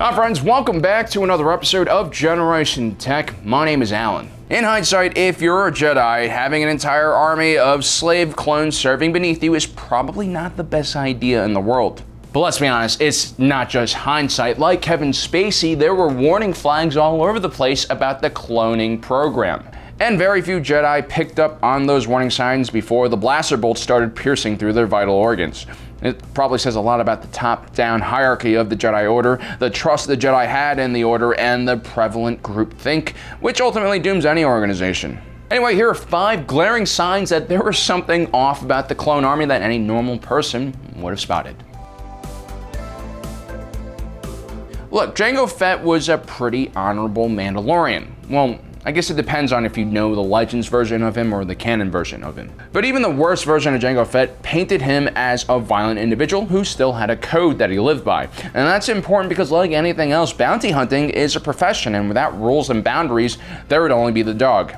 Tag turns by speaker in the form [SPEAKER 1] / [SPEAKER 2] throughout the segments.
[SPEAKER 1] Hi friends, welcome back to another episode of Generation Tech. My name is Alan. In hindsight, if you're a Jedi, having an entire army of slave clones serving beneath you is probably not the best idea in the world. But let's be honest, it's not just hindsight. Like Kevin Spacey, there were warning flags all over the place about the cloning program. And very few Jedi picked up on those warning signs before the blaster bolts started piercing through their vital organs. It probably says a lot about the top-down hierarchy of the Jedi Order, the trust the Jedi had in the Order, and the prevalent groupthink, which ultimately dooms any organization. Anyway, here are 5 glaring signs that there was something off about the clone army that any normal person would have spotted. Look, Jango Fett was a pretty honorable Mandalorian. Well, I guess it depends on if you know the Legends version of him or the canon version of him. But even the worst version of Jango Fett painted him as a violent individual who still had a code that he lived by. And that's important because, like anything else, bounty hunting is a profession, and without rules and boundaries, there would only be the dog.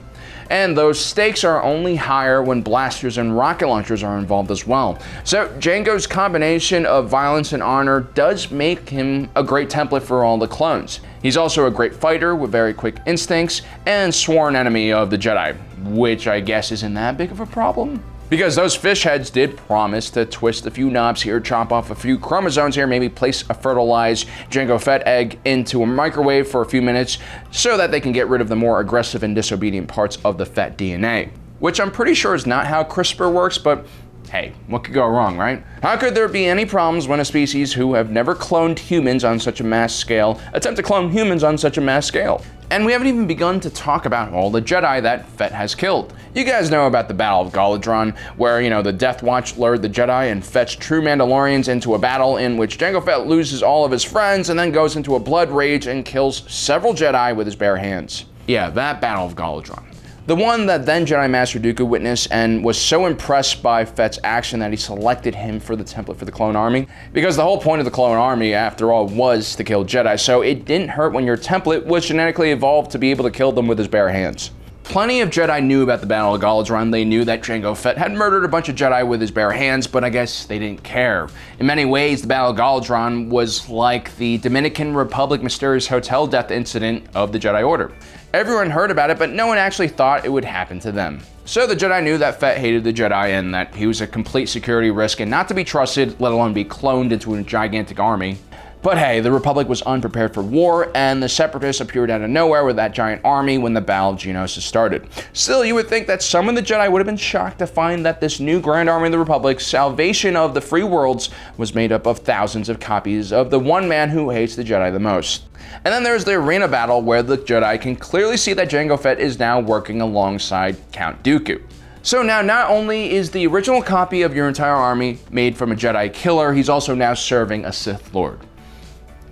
[SPEAKER 1] And those stakes are only higher when blasters and rocket launchers are involved as well. So Jango's combination of violence and honor does make him a great template for all the clones. He's also a great fighter with very quick instincts and sworn enemy of the Jedi, which I guess isn't that big of a problem. Because those fish heads did promise to twist a few knobs here, chop off a few chromosomes here, maybe place a fertilized Jango Fett egg into a microwave for a few minutes so that they can get rid of the more aggressive and disobedient parts of the Fett DNA. Which I'm pretty sure is not how CRISPR works, but hey, what could go wrong, right? How could there be any problems when a species who have never cloned humans on such a mass scale attempt to clone humans on such a mass scale? And we haven't even begun to talk about all the Jedi that Fett has killed. You guys know about the Battle of Galadron, where, the Death Watch lured the Jedi and fetched true Mandalorians into a battle in which Jango Fett loses all of his friends and then goes into a blood rage and kills several Jedi with his bare hands. Yeah, that Battle of Galadron. The one that then Jedi Master Dooku witnessed and was so impressed by Fett's action that he selected him for the template for the clone army. Because the whole point of the clone army, after all, was to kill Jedi, so it didn't hurt when your template was genetically evolved to be able to kill them with his bare hands. Plenty of Jedi knew about the Battle of Galadron. They knew that Jango Fett had murdered a bunch of Jedi with his bare hands, but I guess they didn't care. In many ways, the Battle of Galadron was like the Dominican Republic mysterious hotel death incident of the Jedi Order. Everyone heard about it, but no one actually thought it would happen to them. So the Jedi knew that Fett hated the Jedi and that he was a complete security risk and not to be trusted, let alone be cloned into a gigantic army. But hey, the Republic was unprepared for war, and the separatists appeared out of nowhere with that giant army when the Battle of Geonosis started. Still, you would think that some of the Jedi would have been shocked to find that this new Grand Army of the Republic, salvation of the free worlds, was made up of thousands of copies of the one man who hates the Jedi the most. And then there's the arena battle where the Jedi can clearly see that Jango Fett is now working alongside Count Dooku. So now, not only is the original copy of your entire army made from a Jedi killer, he's also now serving a Sith Lord.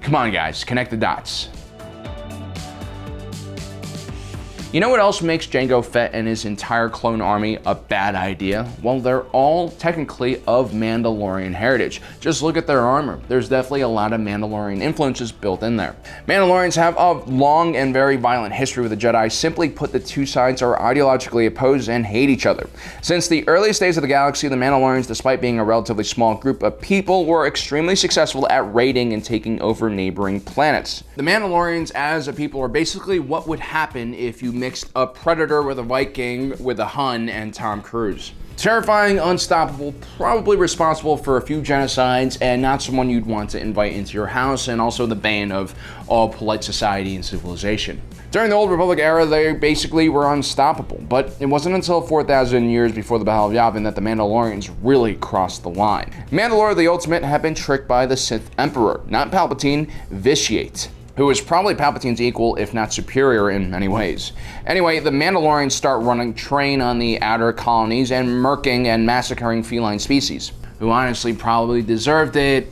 [SPEAKER 1] Come on guys, connect the dots. You know what else makes Jango Fett and his entire clone army a bad idea? Well, they're all technically of Mandalorian heritage. Just look at their armor. There's definitely a lot of Mandalorian influences built in there. Mandalorians have a long and very violent history with the Jedi. Simply put, the two sides are ideologically opposed and hate each other. Since the earliest days of the galaxy, the Mandalorians, despite being a relatively small group of people, were extremely successful at raiding and taking over neighboring planets. The Mandalorians as a people are basically what would happen if you mixed a Predator with a Viking with a Hun and Tom Cruise. Terrifying, unstoppable, probably responsible for a few genocides, and not someone you'd want to invite into your house, and also the bane of all polite society and civilization. During the Old Republic era, they basically were unstoppable, but it wasn't until 4,000 years before the Battle of Yavin that the Mandalorians really crossed the line. Mandalore the Ultimate had been tricked by the Sith Emperor, not Palpatine, Vitiate, who was probably Palpatine's equal, if not superior in many ways. Anyway, the Mandalorians start running train on the outer colonies and murking and massacring feline species, who honestly probably deserved it.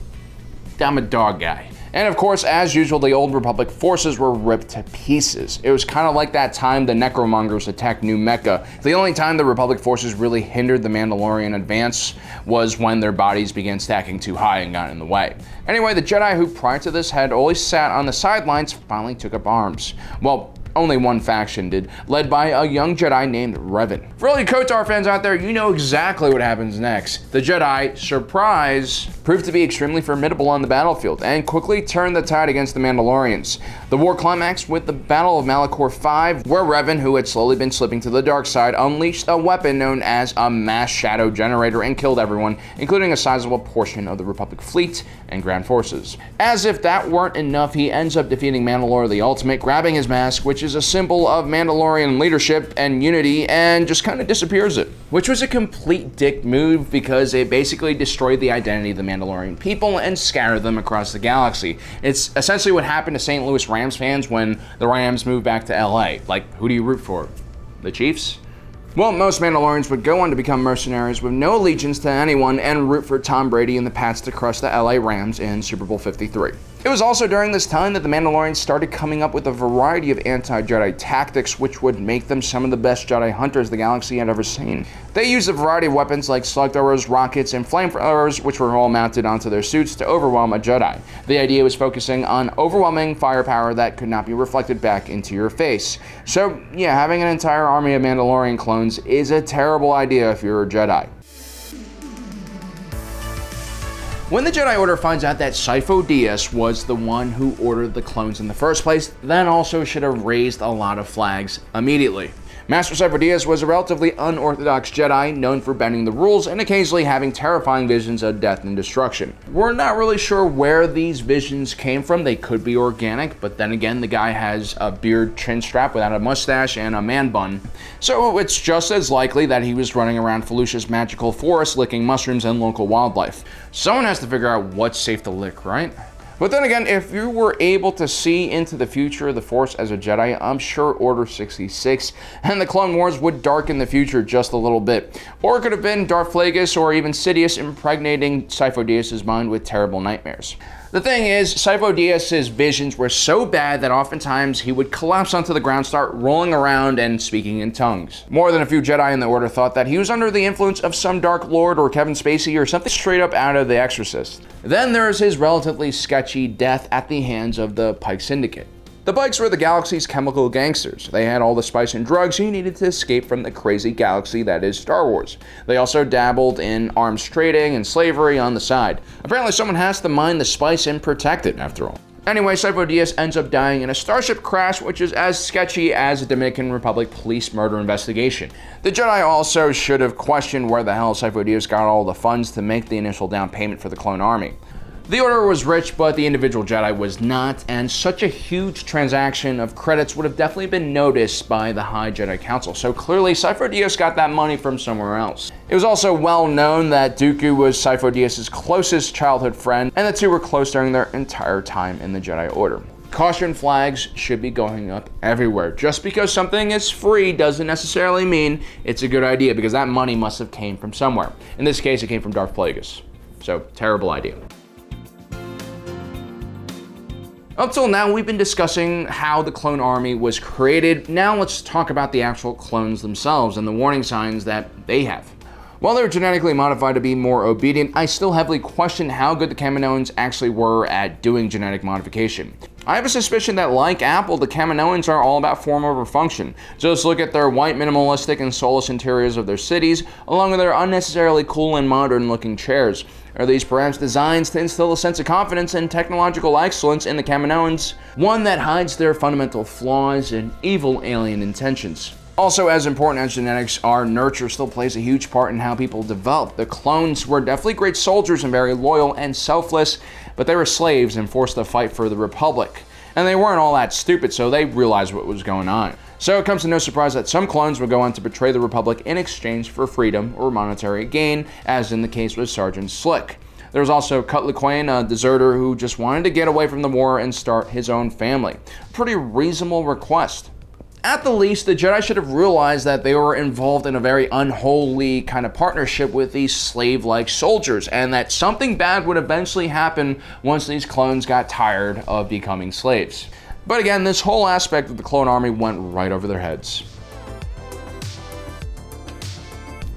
[SPEAKER 1] I'm a dog guy. And of course, as usual, the Old Republic forces were ripped to pieces. It was kind of like that time the Necromongers attacked New Mecca. The only time the Republic forces really hindered the Mandalorian advance was when their bodies began stacking too high and got in the way. Anyway, the Jedi who prior to this had always sat on the sidelines finally took up arms. Well, only one faction did, led by a young Jedi named Revan. For all you KOTOR fans out there, you know exactly what happens next. The Jedi, surprise, proved to be extremely formidable on the battlefield and quickly turned the tide against the Mandalorians. The war climaxed with the Battle of Malachor V, where Revan, who had slowly been slipping to the dark side, unleashed a weapon known as a mass shadow generator and killed everyone, including a sizable portion of the Republic fleet and ground forces. As if that weren't enough, he ends up defeating Mandalore the Ultimate, grabbing his mask, which is a symbol of Mandalorian leadership and unity, and just kind of disappears it. Which was a complete dick move because it basically destroyed the identity of the Mandalorian people and scattered them across the galaxy. It's essentially what happened to St. Louis Rams fans when the Rams moved back to LA. Like, who do you root for? The Chiefs? Well, most Mandalorians would go on to become mercenaries with no allegiance to anyone and root for Tom Brady and the Pats to crush the LA Rams in Super Bowl 53. It was also during this time that the Mandalorians started coming up with a variety of anti-Jedi tactics which would make them some of the best Jedi hunters the galaxy had ever seen. They used a variety of weapons like slug throwers, rockets, and flamethrowers, which were all mounted onto their suits to overwhelm a Jedi. The idea was focusing on overwhelming firepower that could not be reflected back into your face. So yeah, having an entire army of Mandalorian clones is a terrible idea if you're a Jedi. When the Jedi Order finds out that Sifo-Dyas was the one who ordered the clones in the first place, that also should have raised a lot of flags immediately. Master Sifo-Dyas was a relatively unorthodox Jedi, known for bending the rules and occasionally having terrifying visions of death and destruction. We're not really sure where these visions came from. They could be organic, but then again, the guy has a beard chin strap without a mustache and a man bun. So it's just as likely that he was running around Felucia's magical forest licking mushrooms and local wildlife. Someone has to figure out what's safe to lick, right? But then again, if you were able to see into the future of the Force as a Jedi, I'm sure Order 66 and the Clone Wars would darken the future just a little bit. Or it could have been Darth Plagueis or even Sidious impregnating Sifo-Dyas' mind with terrible nightmares. The thing is, Sifo-Dyas' visions were so bad that oftentimes he would collapse onto the ground, start rolling around and speaking in tongues. More than a few Jedi in the Order thought that he was under the influence of some Dark Lord or Kevin Spacey or something straight up out of The Exorcist. Then there's his relatively sketchy death at the hands of the Pike Syndicate. The Pikes were the galaxy's chemical gangsters. They had all the spice and drugs you needed to escape from the crazy galaxy that is Star Wars. They also dabbled in arms trading and slavery on the side. Apparently someone has to mine the spice and protect it, after all. Anyway, Sifo-Dyas ends up dying in a starship crash, which is as sketchy as a Dominican Republic police murder investigation. The Jedi also should have questioned where the hell Sifo-Dyas got all the funds to make the initial down payment for the clone army. The Order was rich, but the individual Jedi was not, and such a huge transaction of credits would have definitely been noticed by the High Jedi Council, so clearly Sifo-Dyas got that money from somewhere else. It was also well known that Dooku was Sifo-Dyas' closest childhood friend, and the two were close during their entire time in the Jedi Order. Caution flags should be going up everywhere. Just because something is free doesn't necessarily mean it's a good idea, because that money must have came from somewhere. In this case, it came from Darth Plagueis. So, terrible idea. Up till now, we've been discussing how the clone army was created. Now let's talk about the actual clones themselves and the warning signs that they have. While they were genetically modified to be more obedient, I still heavily question how good the Kaminoans actually were at doing genetic modification. I have a suspicion that, like Apple, the Kaminoans are all about form over function. Just look at their white, minimalistic, and soulless interiors of their cities, along with their unnecessarily cool and modern-looking chairs. Are these perhaps designs to instill a sense of confidence and technological excellence in the Kaminoans, one that hides their fundamental flaws and evil alien intentions? Also, as important as genetics are, nurture still plays a huge part in how people develop. The clones were definitely great soldiers and very loyal and selfless, but they were slaves and forced to fight for the Republic. And they weren't all that stupid, so they realized what was going on. So it comes to no surprise that some clones would go on to betray the Republic in exchange for freedom or monetary gain, as in the case with Sergeant Slick. There was also Cutler Quain, a deserter who just wanted to get away from the war and start his own family. Pretty reasonable request. At the least, the Jedi should have realized that they were involved in a very unholy kind of partnership with these slave-like soldiers, and that something bad would eventually happen once these clones got tired of becoming slaves. But again, this whole aspect of the clone army went right over their heads.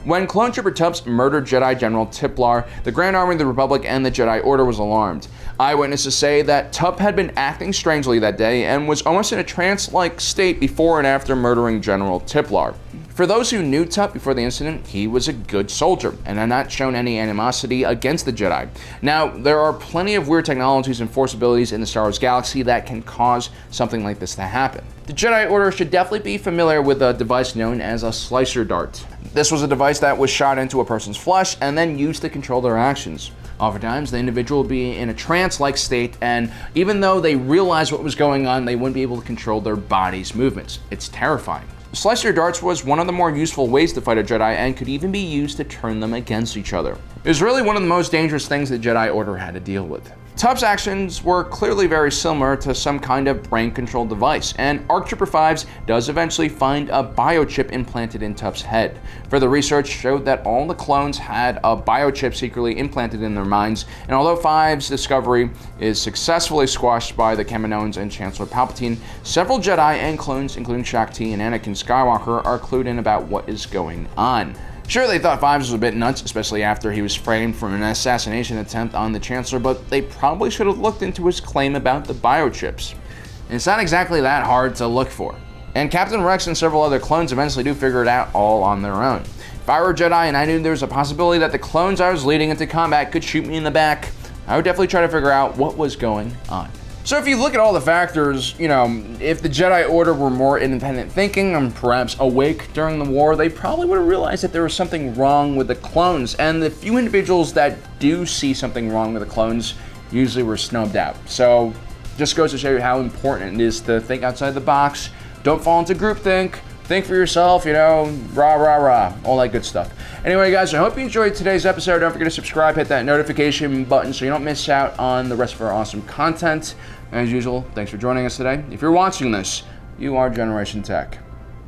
[SPEAKER 1] When Clone Trooper Tubbs murdered Jedi General Tiplar, the Grand Army of the Republic and the Jedi Order was alarmed. Eyewitnesses say that Tubb had been acting strangely that day and was almost in a trance-like state before and after murdering General Tiplar. For those who knew Tup before the incident, he was a good soldier and had not shown any animosity against the Jedi. Now, there are plenty of weird technologies and force abilities in the Star Wars galaxy that can cause something like this to happen. The Jedi Order should definitely be familiar with a device known as a slicer dart. This was a device that was shot into a person's flesh and then used to control their actions. Oftentimes, the individual would be in a trance-like state, and even though they realized what was going on, they wouldn't be able to control their body's movements. It's terrifying. Slicer darts was one of the more useful ways to fight a Jedi and could even be used to turn them against each other. It was really one of the most dangerous things the Jedi Order had to deal with. Tup's actions were clearly very similar to some kind of brain-controlled device, and ARC Trooper 5's does eventually find a biochip implanted in Tup's head. Further research showed that all the clones had a biochip secretly implanted in their minds, and although 5's discovery is successfully squashed by the Kaminoans and Chancellor Palpatine, several Jedi and clones, including Shaak-Ti and Anakin Skywalker, are clued in about what is going on. Sure, they thought 5's was a bit nuts, especially after he was framed for an assassination attempt on the Chancellor, but they probably should have looked into his claim about the biochips. And it's not exactly that hard to look for. And Captain Rex and several other clones eventually do figure it out all on their own. If I were a Jedi and I knew there was a possibility that the clones I was leading into combat could shoot me in the back, I would definitely try to figure out what was going on. So if you look at all the factors, if the Jedi Order were more independent thinking and perhaps awake during the war, they probably would have realized that there was something wrong with the clones, and the few individuals that do see something wrong with the clones usually were snubbed out. So just goes to show you how important it is to think outside the box, don't fall into groupthink, think for yourself, rah, rah, rah, all that good stuff. Anyway, guys, I hope you enjoyed today's episode. Don't forget to subscribe, hit that notification button so you don't miss out on the rest of our awesome content. As usual, thanks for joining us today. If you're watching this, you are Generation Tech.